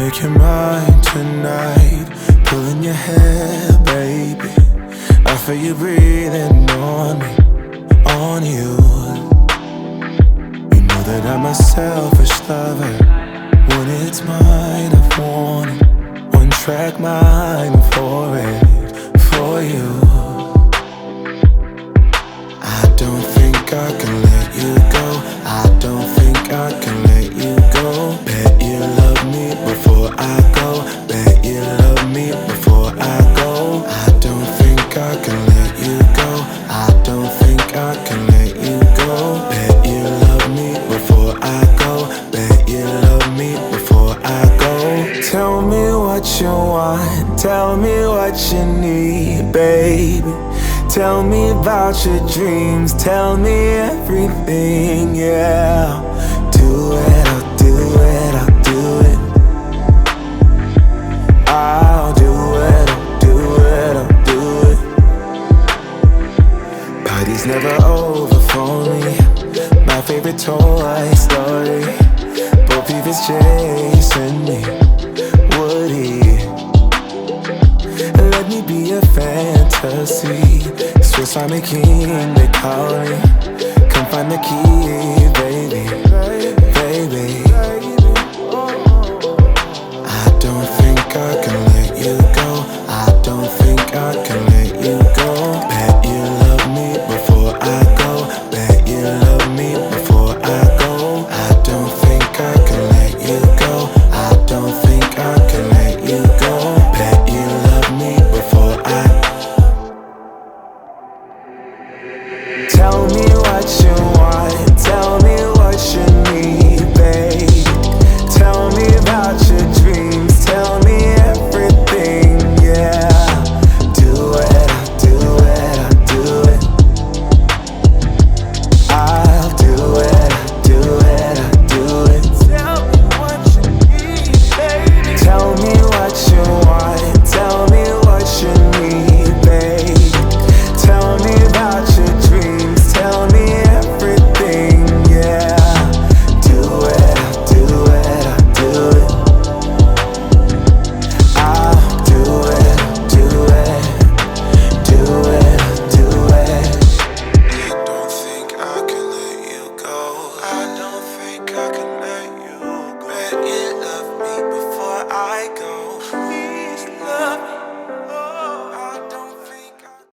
make you mine tonight. Pulling your hair, baby. I feel you breathing on me, on you. You know that I'm a selfish lover. When it's mine, I want it. One track mind for it, for you. I don't think I can let you go. I don't think I can let you go. Bet you love me before I go. Bet you love me before I go. I don't think I can let you go. I don't think I can let you go. Bet you love me before I go. Bet you love me before I go. Tell me what you want. Tell me what you need, baby. Tell me about your dreams. Tell me everything, yeah. Do it, I'll do it, I'll do it. I'll do it, I'll do it, I'll do it. Party's never over for me. My favorite Toy Story. Bo Peep is chasing me. Woody, let me be a fantasy. Swiss Army King, they call me. Come find the key, baby, baby. I don't think I can let you go. I don't think I can let you go. Bet you love me before I go. Bet you love me before I go. I don't think I can let you go. I don't think I can let you go. Bet you love me before I. Tell me